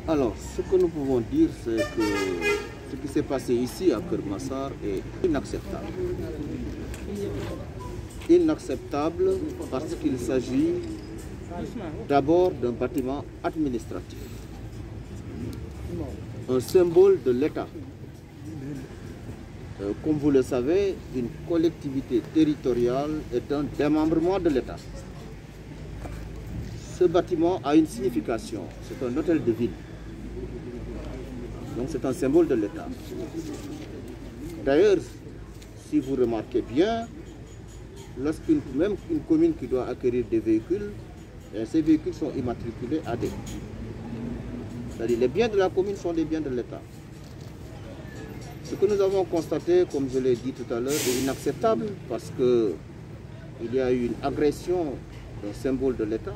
Alors, ce que nous pouvons dire, c'est que ce qui s'est passé ici à Keur Massar est inacceptable. Inacceptable parce qu'il s'agit d'abord d'un bâtiment administratif, un symbole de l'État. Comme vous le savez, une collectivité territoriale est un démembrement de l'État. Ce bâtiment a une signification, c'est un hôtel de ville. Donc c'est un symbole de l'État. D'ailleurs, si vous remarquez bien, même une commune qui doit acquérir des véhicules, ces véhicules sont immatriculés AD. C'est-à-dire les biens de la commune sont des biens de l'État. Ce que nous avons constaté, comme je l'ai dit tout à l'heure, est inacceptable parce qu'il y a eu une agression d'un symbole de l'État,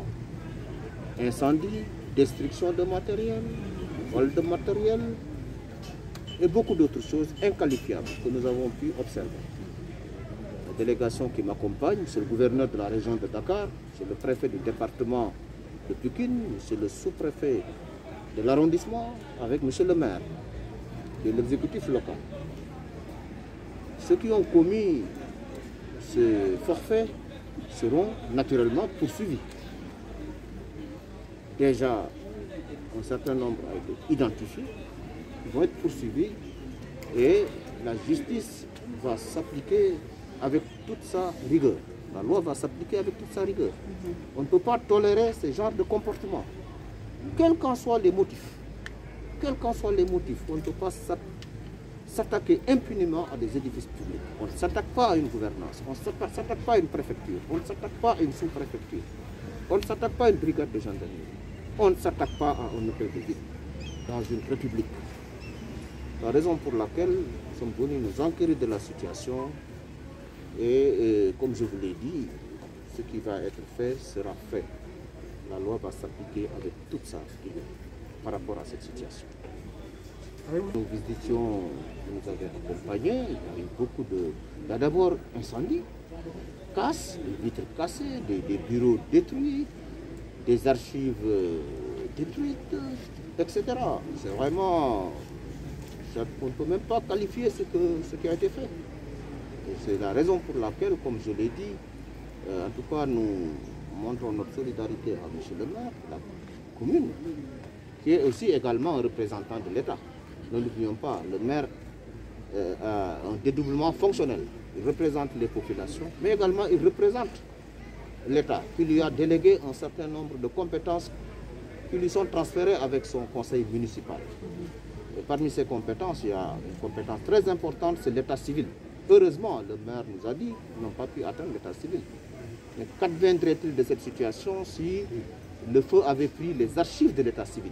incendie, destruction de matériel, vol de matériel et beaucoup d'autres choses inqualifiables que nous avons pu observer. La délégation qui m'accompagne, c'est le gouverneur de la région de Dakar, c'est le préfet du département de Pikine, c'est le sous-préfet de l'arrondissement avec monsieur le maire de l'exécutif local. Ceux qui ont commis ce forfait seront naturellement poursuivis. Déjà, un certain nombre a été identifiés, ils vont être poursuivis et la justice va s'appliquer avec toute sa rigueur. La loi va s'appliquer avec toute sa rigueur. On ne peut pas tolérer ce genre de comportement. Quels qu'en soient les motifs, on ne peut pas s'attaquer impunément à des édifices publics. On ne s'attaque pas à une gouvernance, on ne s'attaque pas à une préfecture, on ne s'attaque pas à une sous-préfecture, on ne s'attaque pas à une brigade de gendarmerie, on ne s'attaque pas à un hôtel de ville dans une république. La raison pour laquelle nous sommes venus nous enquérir de la situation et comme je vous l'ai dit, ce qui va être fait sera fait. La loi va s'appliquer avec toute sa rigueur par rapport à cette situation. Nous visitions, vous nous avez accompagnés, il y a eu beaucoup de... Il y a d'abord incendie, casse, des vitres cassées, des bureaux détruits, des archives détruites, etc. C'est vraiment... On ne peut même pas qualifier ce qui a été fait. C'est la raison pour laquelle, comme je l'ai dit, en tout cas nous montrons notre solidarité à M. le maire, la commune, qui est aussi également un représentant de l'État. Ne l'oublions pas, le maire a un dédoublement fonctionnel. Il représente les populations, mais également il représente l'État, qui lui a délégué un certain nombre de compétences qui lui sont transférées avec son conseil municipal. Et parmi ces compétences, il y a une compétence très importante, c'est l'état civil. Heureusement, le maire nous a dit qu'ils n'ont pas pu atteindre l'état civil. Mais qu'adviendrait-il de cette situation si le feu avait pris les archives de l'état civil?